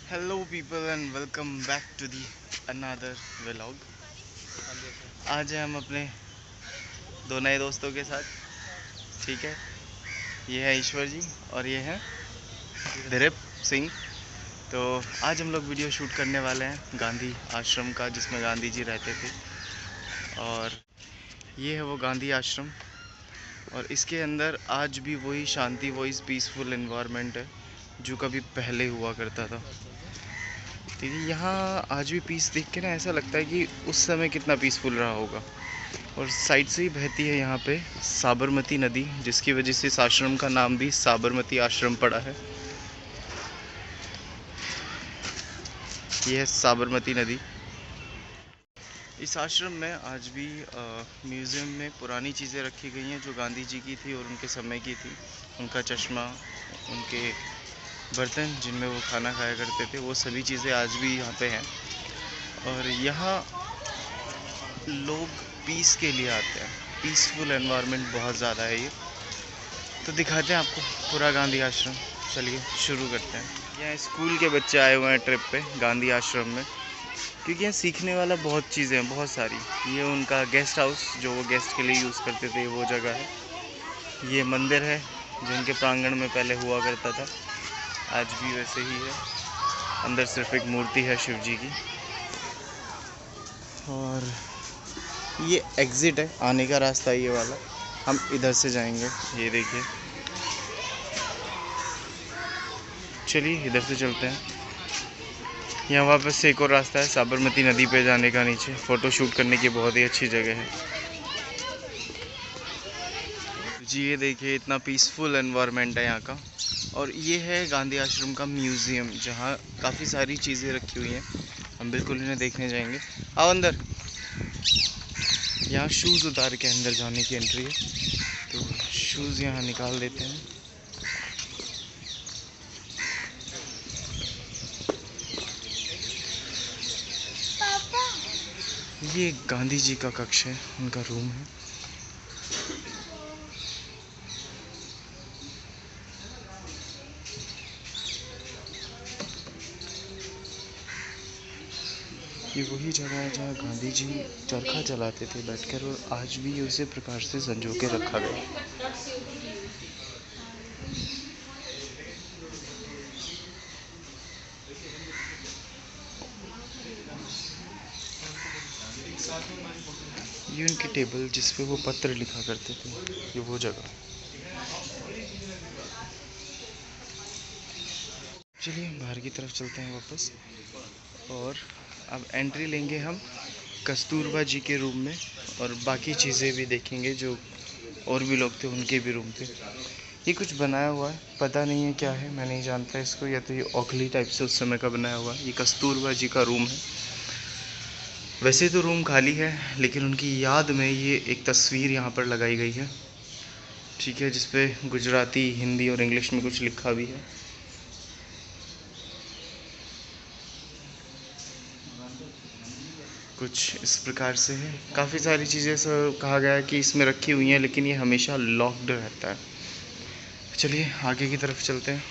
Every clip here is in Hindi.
Hello people and welcome back to the another vlog. आज हैं हम अपने दो नए दोस्तों के साथ। ठीक है, ये है ईश्वर जी और ये है दिलीप सिंह। तो आज हम लोग वीडियो शूट करने वाले हैं गांधी आश्रम का, जिसमें गांधी जी रहते थे। और ये है वो गांधी आश्रम, और इसके अंदर आज भी वही शांति, वही पीसफुल एनवायरनमेंट है जो कभी पहले हुआ करता था। ठीक है, यहाँ आज भी पीस देख के ना ऐसा लगता है कि उस समय कितना पीसफुल रहा होगा। और साइड से ही बहती है यहाँ पे साबरमती नदी, जिसकी वजह से इस आश्रम का नाम भी साबरमती आश्रम पड़ा है। ये है साबरमती नदी। इस आश्रम में आज भी म्यूज़ियम में पुरानी चीज़ें रखी गई हैं जो गांधी जी की थी और उनके समय की थी। उनका चश्मा, उनके बर्तन जिनमें वो खाना खाया करते थे, वो सभी चीज़ें आज भी यहाँ पे हैं। और यहाँ लोग पीस के लिए आते हैं, पीसफुल एनवायरनमेंट बहुत ज़्यादा है ये। तो दिखाते हैं आपको पूरा गांधी आश्रम। चलिए शुरू करते हैं। यहाँ स्कूल के बच्चे आए हुए हैं ट्रिप पे गांधी आश्रम में, क्योंकि यहाँ सीखने वाला बहुत चीज़ें हैं, बहुत सारी। ये उनका गेस्ट हाउस जो वो गेस्ट के लिए यूज़ करते थे, वो जगह है। ये मंदिर है जो उनके प्रांगण में पहले हुआ करता था, आज भी वैसे ही है। अंदर सिर्फ एक मूर्ति है शिव जी की। और ये एग्ज़िट है, आने का रास्ता ये वाला। हम इधर से जाएंगे, ये देखिए। चलिए इधर से चलते हैं। यहाँ वापस से एक और रास्ता है साबरमती नदी पे जाने का। नीचे फ़ोटो शूट करने की बहुत ही अच्छी जगह है जी। ये देखिए, इतना पीसफुल एनवायरनमेंट है यहाँ का। और ये है गांधी आश्रम का म्यूज़ियम, जहाँ काफ़ी सारी चीज़ें रखी हुई हैं। हम बिल्कुल इन्हें देखने जाएंगे। आओ अंदर। यहाँ शूज़ उतार के अंदर जाने की एंट्री है, तो शूज़ यहाँ निकाल देते हैं। ये गांधी जी का कक्ष है, उनका रूम है। ये वही जगह है जहाँ गांधी जी चरखा चलाते थे बैठकर, और आज भी उसी प्रकार से संजो के रखा गया। ये उनकी टेबल जिस पे वो पत्र लिखा करते थे, ये वो जगह। चलिए बाहर की तरफ चलते हैं वापस, और अब एंट्री लेंगे हम कस्तूरबा जी के रूम में, और बाकी चीज़ें भी देखेंगे जो और भी लोग थे उनके भी रूम थे। ये कुछ बनाया हुआ है, पता नहीं है क्या है, मैं नहीं जानता इसको। या तो ये ओखली टाइप से उस समय का बनाया हुआ है। ये कस्तूरबा जी का रूम है। वैसे तो रूम खाली है, लेकिन उनकी याद में ये एक तस्वीर यहाँ पर लगाई गई है। ठीक है, जिसपे गुजराती, हिंदी और इंग्लिश में कुछ लिखा भी है। कुछ इस प्रकार से है। काफ़ी सारी चीज़ें कहा गया है कि इसमें रखी हुई हैं, लेकिन ये हमेशा लॉक्ड रहता है। चलिए आगे की तरफ चलते हैं।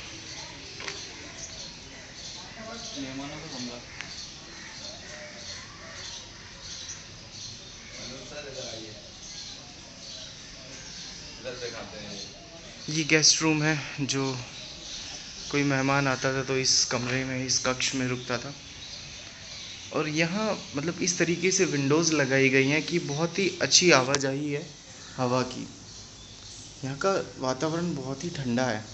ये गेस्ट रूम है, जो कोई मेहमान आता था तो इस कमरे में, इस कक्ष में रुकता था। और यहाँ मतलब इस तरीके से विंडोज़ लगाई गई हैं कि बहुत ही अच्छी आवाजाही है हवा की। यहाँ का वातावरण बहुत ही ठंडा है।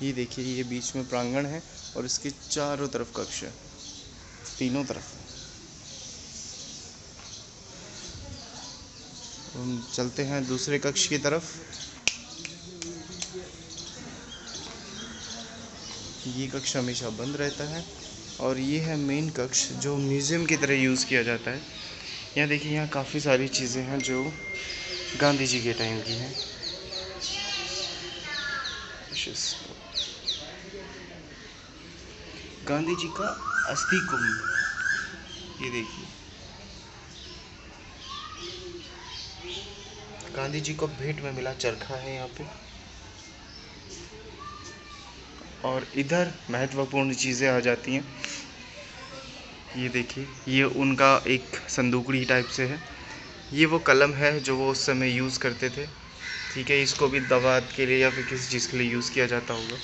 ये देखिए, ये बीच में प्रांगण है और इसके चारों तरफ कक्ष है, तीनों तरफ। हम चलते हैं दूसरे कक्ष की तरफ। ये कक्ष हमेशा बंद रहता है, और ये है मेन कक्ष जो म्यूज़ियम की तरह यूज़ किया जाता है। यहाँ देखिए, यहाँ काफ़ी सारी चीज़ें हैं जो गांधी जी के टाइम की हैं। गांधी जी का अस्थि कुंभ, ये देखिए। गांधी जी को भेंट में मिला चरखा है यहाँ पे। और इधर महत्वपूर्ण चीज़ें आ जाती हैं। ये देखिए, ये उनका एक संदूकड़ी टाइप से है। ये वो कलम है जो वो उस समय यूज़ करते थे। ठीक है, इसको भी दवा के लिए या फिर किसी चीज़ के लिए यूज़ किया जाता होगा।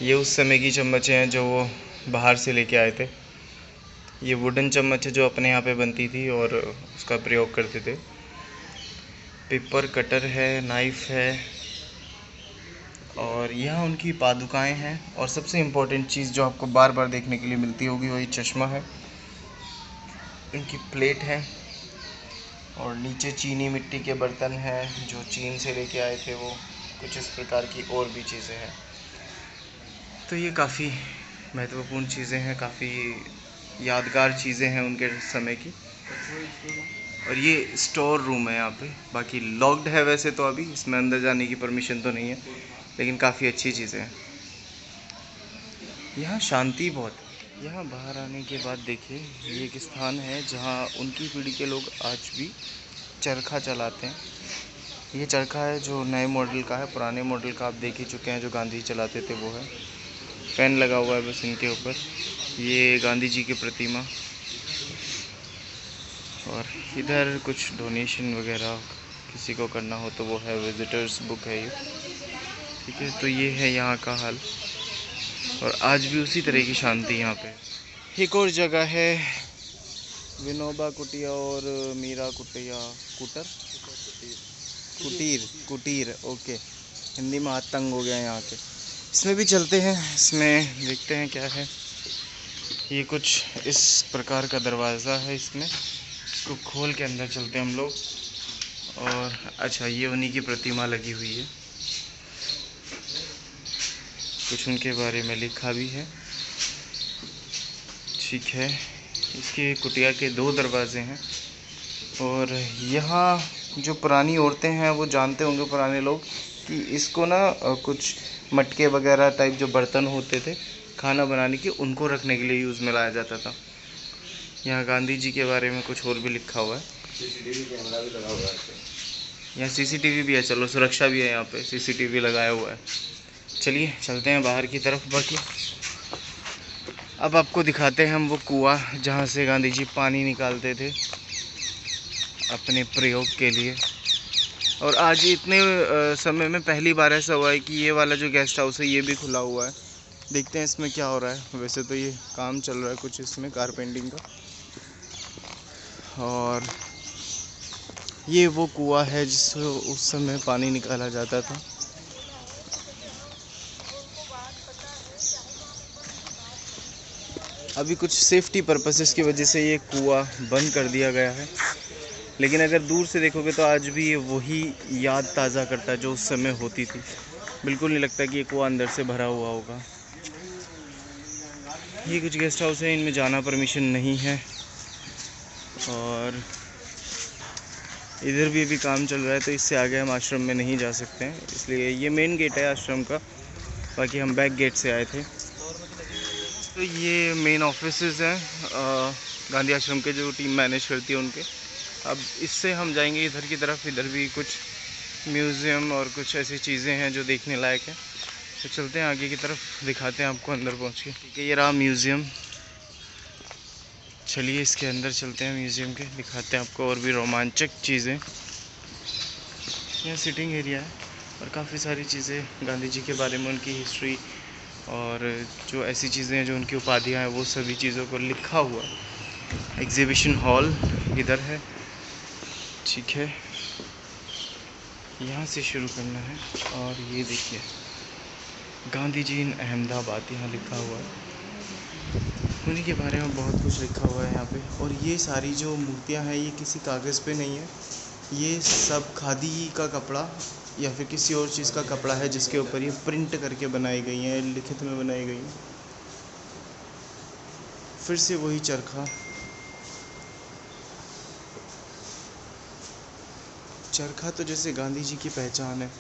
ये उस समय की चम्मचें हैं जो वो बाहर से लेके आए थे। ये वुडन चम्मच है जो अपने यहाँ पे बनती थी और उसका प्रयोग करते थे। पेपर कटर है, नाइफ़ है, और यहाँ उनकी पादुकाएँ हैं। और सबसे इम्पोर्टेंट चीज़ जो आपको बार बार देखने के लिए मिलती होगी वही चश्मा है। इनकी प्लेट है और नीचे चीनी मिट्टी के बर्तन हैं जो चीन से लेके आए थे वो। कुछ इस प्रकार की और भी चीज़ें हैं। तो ये काफ़ी महत्वपूर्ण चीज़ें हैं, काफ़ी यादगार चीज़ें हैं उनके समय की। और ये स्टोर रूम है यहाँ पे। बाकी लॉक्ड है वैसे तो, अभी इसमें अंदर जाने की परमिशन तो नहीं है, लेकिन काफ़ी अच्छी चीज़ें हैं। यहाँ शांति बहुत है। यहाँ बाहर आने के बाद देखिए, ये एक स्थान है जहाँ उनकी पीढ़ी के लोग आज भी चरखा चलाते हैं। ये चरखा है जो नए मॉडल का है, पुराने मॉडल का आप देख ही चुके हैं जो गांधी चलाते थे वो है। फैन लगा हुआ है बस इनके ऊपर। ये गांधी जी की प्रतिमा। और इधर कुछ डोनेशन वगैरह किसी को करना हो तो वो है, विजिटर्स बुक है ये। ठीक है, तो ये है यहाँ का हाल। और आज भी उसी तरह की शांति यहाँ पे। एक और जगह है विनोबा कुटिया और मीरा कुटिया, कुटर कुटीर कुटीर, ओके। हिंदी में हाथ तंग हो गया है यहाँ के। इसमें भी चलते हैं, इसमें देखते हैं क्या है। ये कुछ इस प्रकार का दरवाज़ा है, इसमें इसको खोल के अंदर चलते हैं हम लोग। और अच्छा, ये उन्हीं की प्रतिमा लगी हुई है, कुछ उनके बारे में लिखा भी है। ठीक है, इसके कुटिया के 2 दरवाजे हैं। और यहाँ जो पुरानी औरतें हैं वो जानते होंगे पुराने लोग कि इसको ना कुछ मटके वगैरह टाइप जो बर्तन होते थे खाना बनाने के, उनको रखने के लिए यूज़ में लाया जाता था। यहाँ गांधी जी के बारे में कुछ और भी लिखा हुआ है। सीसीटीवी कैमरा भी लगा हुआ है यहाँ। सीसीटीवी भी है, चलो सुरक्षा भी है यहाँ पे, सीसीटीवी लगाया हुआ है। चलिए चलते हैं बाहर की तरफ। बाकी अब आपको दिखाते हैं हम वो कुआं जहाँ से गांधी जी पानी निकालते थे अपने प्रयोग के लिए। और आज इतने समय में पहली बार ऐसा हुआ है कि ये वाला जो गेस्ट हाउस है ये भी खुला हुआ है। देखते हैं इसमें क्या हो रहा है। वैसे तो ये काम चल रहा है कुछ इसमें कारपेंटिंग का। और ये वो कुआं है जिससे उस समय पानी निकाला जाता था। अभी कुछ सेफ्टी पर्पसेस की वजह से ये कुआं बंद कर दिया गया है, लेकिन अगर दूर से देखोगे तो आज भी ये वही याद ताज़ा करता है जो उस समय होती थी। बिल्कुल नहीं लगता कि ये कुआं अंदर से भरा हुआ होगा। ये कुछ गेस्ट हाउस है, इनमें जाना परमिशन नहीं है। और इधर भी अभी काम चल रहा है तो इससे आगे हम आश्रम में नहीं जा सकते हैं, इसलिए ये मेन गेट है आश्रम का। बाकी हम बैक गेट से आए थे। तो ये मेन ऑफिसेज हैं गांधी आश्रम के, जो टीम मैनेज करती है उनके। अब इससे हम जाएंगे इधर की तरफ। इधर भी कुछ म्यूज़ियम और कुछ ऐसी चीज़ें हैं जो देखने लायक है। तो चलते हैं आगे की तरफ, दिखाते हैं आपको अंदर पहुंच के। ठीक है, ये रहा म्यूज़ियम। चलिए इसके अंदर चलते हैं म्यूज़ियम के, दिखाते हैं आपको और भी रोमांचक चीज़ें। यहाँ सिटिंग एरिया है और काफ़ी सारी चीज़ें गांधी जी के बारे में, उनकी हिस्ट्री और जो ऐसी चीज़ें हैं जो उनकी उपाधियाँ हैं वो सभी चीज़ों को लिखा हुआ। एग्जीबिशन हॉल इधर है। ठीक है, यहाँ से शुरू करना है। और ये देखिए, गांधी जी इन अहमदाबाद यहाँ लिखा हुआ है। उन्हीं के बारे में बहुत कुछ लिखा हुआ है यहाँ पे। और ये सारी जो मूर्तियाँ हैं ये किसी कागज़ पे नहीं है, ये सब खादी का कपड़ा या फिर किसी और चीज़ का कपड़ा है जिसके ऊपर ये प्रिंट करके बनाई गई हैं, लिखित में बनाई गई हैं। फिर से वही चरखा। चरखा तो जैसे गांधी जी की पहचान है।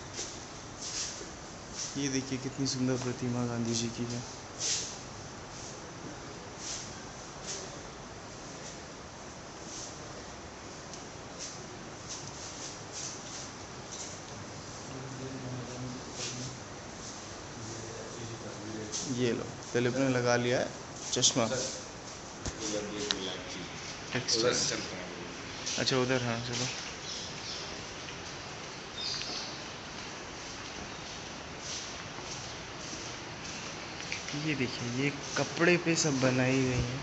ये देखिए कितनी सुंदर प्रतिमा गांधी जी की है। ये लो, दिलीप ने लगा लिया है चश्मा। अच्छा उधर, हाँ चलो। ये देखिए, ये कपड़े पे सब बनाई गई है,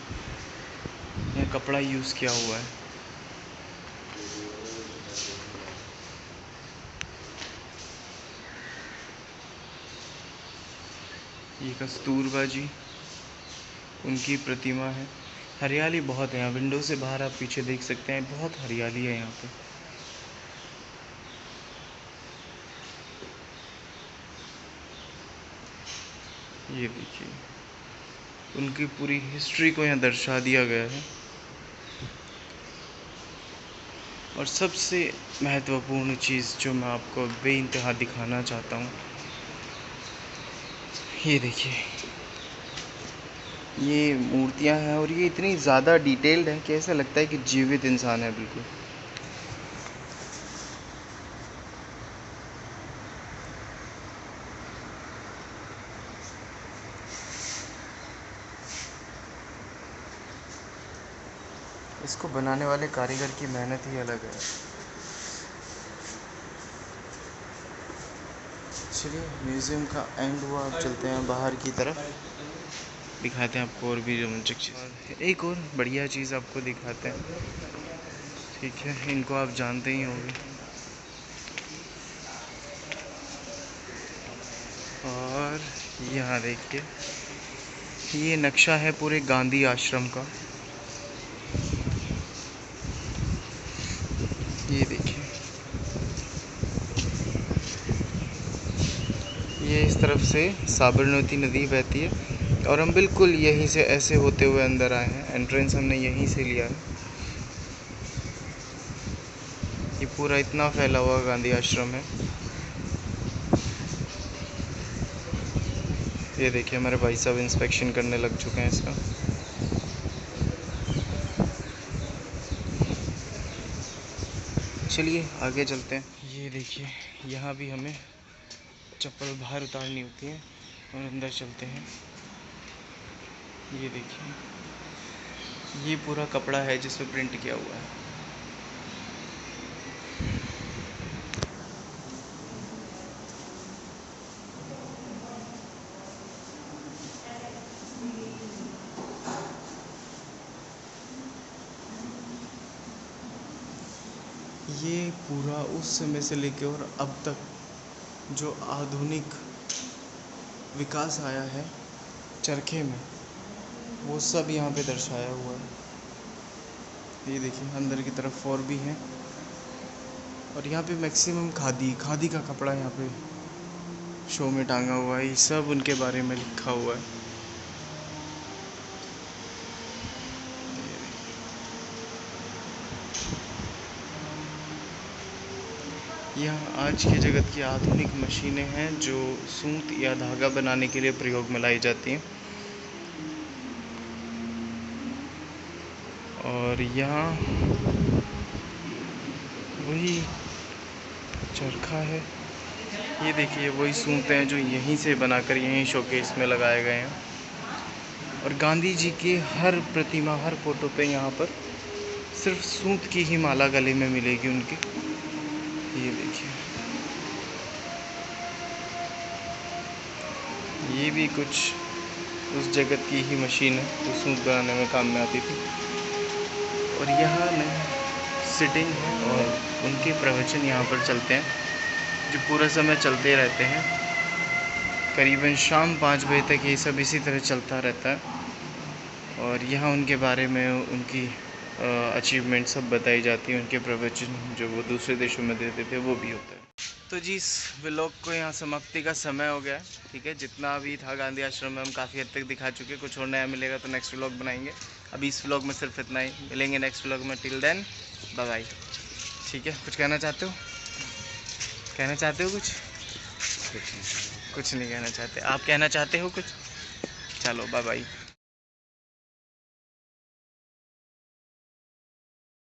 ये कपड़ा यूज़ किया हुआ है। ये कस्तूरबा जी, उनकी प्रतिमा है। हरियाली बहुत है यहाँ, विंडो से बाहर आप पीछे देख सकते हैं, बहुत हरियाली है यहाँ पे। ये देखिए, उनकी पूरी हिस्ट्री को यहाँ दर्शा दिया गया है। और सबसे महत्वपूर्ण चीज़ जो मैं आपको बेइंतहा दिखाना चाहता हूँ, ये देखिए, ये मूर्तियाँ हैं और ये इतनी ज़्यादा डिटेल्ड है कि ऐसा लगता है कि जीवित इंसान है बिल्कुल। इसको बनाने वाले कारीगर की मेहनत ही अलग है। चलिए, म्यूज़ियम का एंड हुआ, अब चलते हैं बाहर की तरफ, दिखाते हैं आपको और भी रोमांचक चीज़। एक और बढ़िया चीज़ आपको दिखाते हैं, ठीक है, इनको आप जानते ही होंगे। और यहाँ देखिए, ये नक्शा है पूरे गांधी आश्रम का। ये देखिए, ये इस तरफ से साबरमती नदी बहती है और हम बिल्कुल यहीं से ऐसे होते हुए अंदर आए हैं। एंट्रेंस हमने यहीं से लिया है। ये पूरा इतना फैला हुआ गांधी आश्रम है। ये देखिए, हमारे भाई साहब इंस्पेक्शन करने लग चुके हैं इसका। चलिए आगे चलते हैं। ये देखिए, यहाँ भी हमें चप्पल बाहर उतारनी होती है और अंदर चलते हैं। ये देखिए, ये पूरा कपड़ा है जिस पे प्रिंट किया हुआ है। ये पूरा उस समय से लेके और अब तक जो आधुनिक विकास आया है चरखे में, वो सब यहाँ पे दर्शाया हुआ है। ये देखिए, अंदर की तरफ और भी हैं और यहाँ पे मैक्सिमम खादी का कपड़ा यहाँ पे शो में टांगा हुआ है। ये सब उनके बारे में लिखा हुआ है। यहाँ आज के जगत की आधुनिक मशीनें हैं जो सूत या धागा बनाने के लिए प्रयोग में लाई जाती हैं। और यहाँ वही चरखा है। ये देखिए, वही सूत हैं जो यहीं से बनाकर यहीं शोकेस में लगाए गए हैं। और गांधी जी की हर प्रतिमा, हर फोटो पे यहाँ पर सिर्फ सूत की ही माला गले में मिलेगी उनकी। ये देखिए, ये भी कुछ उस जगत की ही मशीन है जो सूत बनाने में काम में आती थी। और यहाँ में सिटिंग है और उनके प्रवचन यहाँ पर चलते हैं जो पूरा समय चलते रहते हैं। करीबन शाम 5 बजे तक ये सब इसी तरह चलता रहता है। और यहाँ उनके बारे में, उनकी अचीवमेंट सब बताई जाती है। उनके प्रवचन जो वो दूसरे देशों में देते थे वो भी होता है। तो जी, इस व्लॉग को यहाँ समाप्ति का समय हो गया है, ठीक है। जितना भी था गांधी आश्रम में हम काफ़ी हद तक दिखा चुके हैं। कुछ और नया मिलेगा तो नेक्स्ट व्लॉग बनाएंगे। अभी इस व्लॉग में सिर्फ इतना ही, मिलेंगे नेक्स्ट व्लॉग में। टिल देन बाय बाय, ठीक है। कुछ कहना चाहते हो? कहना चाहते हो कुछ? कुछ नहीं कहना चाहते। आप कहना चाहते हो कुछ? चलो बाय बाय।